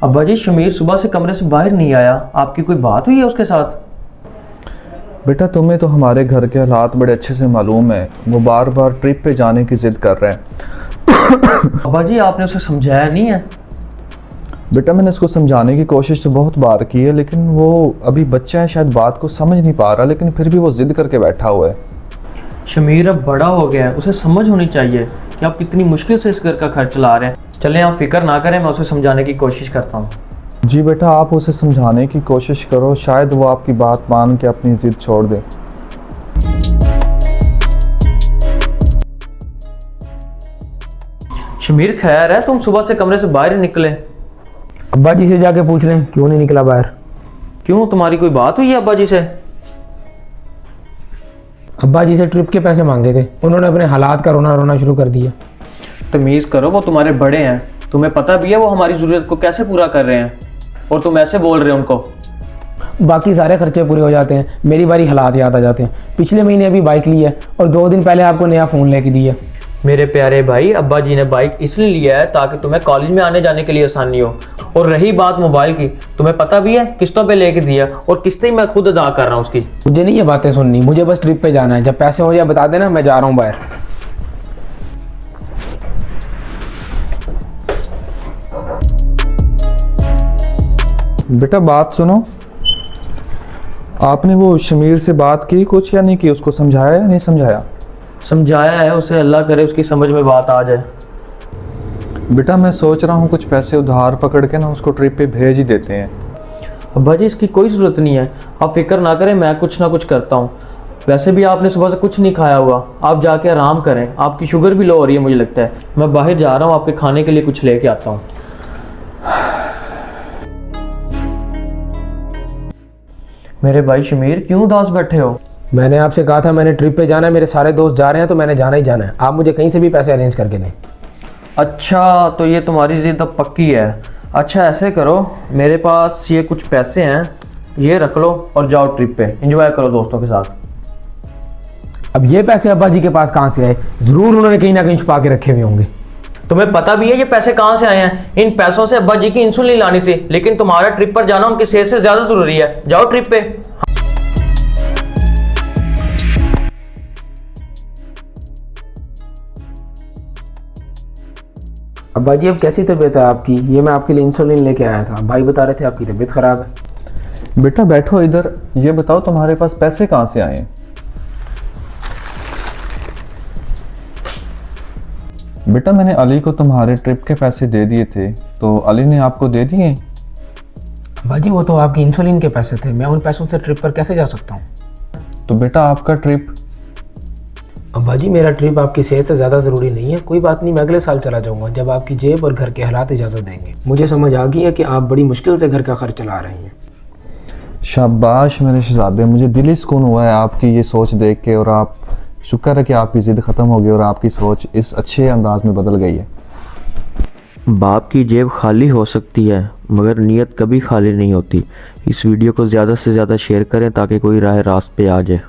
अब्बा जी, शमीर सुबह से कमरे से बाहर नहीं आया। आपकी कोई बात हुई है उसके साथ? बेटा तुम्हें तो हमारे घर के हालात बड़े अच्छे से मालूम है। वो बार बार ट्रिप पे जाने की जिद कर रहे हैं। अब्बा जी, आपने उसे समझाया नहीं है? बेटा मैंने उसको समझाने की कोशिश तो बहुत बार की है, लेकिन वो अभी बच्चा है, शायद बात को समझ नहीं पा रहा, लेकिन फिर भी वो जिद करके बैठा हुआ है। शमीर अब बड़ा हो गया है, उसे समझ होनी चाहिए कि आप कितनी मुश्किल से इस घर का खर्च चला रहे हैं। चलें, आप फिक्र ना करें, मैं उसे समझाने की कोशिश करता हूँ। जी बेटा, आप उसे समझाने की कोशिश करो, शायद वो आपकी बात मान के अपनी जिद छोड़ दे। शमीर, खैर है? तुम सुबह से कमरे से बाहर ही निकले? अब्बा जी से जाके पूछ लें क्यों नहीं निकला बाहर। क्यों, तुम्हारी कोई बात हुई है अब्बा जी से? अब्बा जी से ट्रिप के पैसे मांगे थे, उन्होंने अपने हालात का रोना रोना शुरू कर दिया। तमीज़ करो, वो तुम्हारे बड़े हैं, तुम्हें पता भी है वो हमारी ज़रूरत को कैसे पूरा कर रहे हैं, और तुम ऐसे बोल रहे हो उनको। बाकी सारे खर्चे पूरे हो जाते हैं, मेरी बारी हालात याद आ जाते हैं। पिछले महीने अभी बाइक ली है और 2 दिन पहले आपको नया फ़ोन लेके दिया। मेरे प्यारे भाई, अब्बा जी ने बाइक इसलिए लिया है ताकि तुम्हें कॉलेज में आने जाने के लिए आसानी हो। और रही बात मोबाइल की, तुम्हें पता भी है किस्तों पे लेके दिया, और किस्तें मैं खुद अदा कर रहा हूँ उसकी। मुझे नहीं ये बातें सुननी, मुझे बस ट्रिप पे जाना है। जब पैसे हो जाए बता देना, मैं जा रहा हूँ बाहर। बेटा बात सुनो, आपने वो शमीर से बात की कुछ या नहीं की? उसको समझाया या नहीं समझाया? समझाया है उसे, अल्लाह करे उसकी समझ में बात आ जाए। बेटा मैं सोच रहा हूँ कुछ पैसे उधार पकड़ के ना उसको ट्रिप पे भेज ही देते हैं। अब्बा जी, इसकी कोई ज़रूरत नहीं है, आप फिक्र ना करें, मैं कुछ ना कुछ करता हूँ। वैसे भी आपने सुबह से कुछ नहीं खाया हुआ, आप जाके आराम करें। आपकी शुगर भी लो हो रही है मुझे लगता है। मैं बाहर जा रहा हूँ, आपके खाने के लिए कुछ लेके आता हूँ। मेरे भाई शमीर, क्यों उदास बैठे हो? मैंने आपसे कहा था मैंने ट्रिप पे जाना है, मेरे सारे दोस्त जा रहे हैं तो मैंने जाना ही जाना है। आप मुझे कहीं से भी पैसे अरेंज करके दें। अच्छा, तो ये तुम्हारी जिद अब पक्की है। अच्छा ऐसे करो, मेरे पास ये कुछ पैसे हैं, ये रख लो और जाओ ट्रिप पे, एंजॉय करो दोस्तों के साथ। अब ये पैसे अब्बा जी के पास कहाँ से आए? ज़रूर उन्होंने कहीं ना कहीं छुपा के रखे हुए होंगे। तुम्हें पता भी है ये पैसे कहाँ से आए हैं? इन पैसों से अब्बा जी की इंसुलिन लानी थी, लेकिन तुम्हारा ट्रिप पर जाना उनकी सेहत से ज़्यादा ज़रूरी है। जाओ ट्रिप पे। अब्बा जी अब कैसी तबीयत है आपकी? ये मैं आपके लिए इंसुलिन लेके आया था, भाई बता रहे थे आपकी तबीयत ख़राब है। बेटा बैठो इधर, ये बताओ तुम्हारे पास पैसे कहाँ से आए हैं? बेटा मैंने अली को तुम्हारे ट्रिप के पैसे दे दिए थे, तो अली ने आपको दे दिए? अब्बा जी वो तो आपकी इंसुलिन के पैसे थे, मैं उन पैसों से ट्रिप पर कैसे जा सकता हूँ? तो बेटा आपका ट्रिप? अब्बा जी मेरा ट्रिप आपकी सेहत से ज़्यादा ज़रूरी नहीं है। कोई बात नहीं, मैं अगले साल चला जाऊँगा जब आपकी जेब और घर के हालात इजाज़त देंगे। मुझे समझ आ गई है कि आप बड़ी मुश्किल से घर का खर्च चला रहे हैं। शाबाश मेरे शहजादे, मुझे दिली सुकून हुआ है आपकी ये सोच देख के, और आप शुक्र है कि आपकी ज़िद ख़त्म हो गई और आपकी सोच इस अच्छे अंदाज में बदल गई है। बाप की जेब खाली हो सकती है मगर नीयत कभी खाली नहीं होती। इस वीडियो को ज़्यादा से ज़्यादा शेयर करें ताकि कोई राह रास्त पे आ जाए।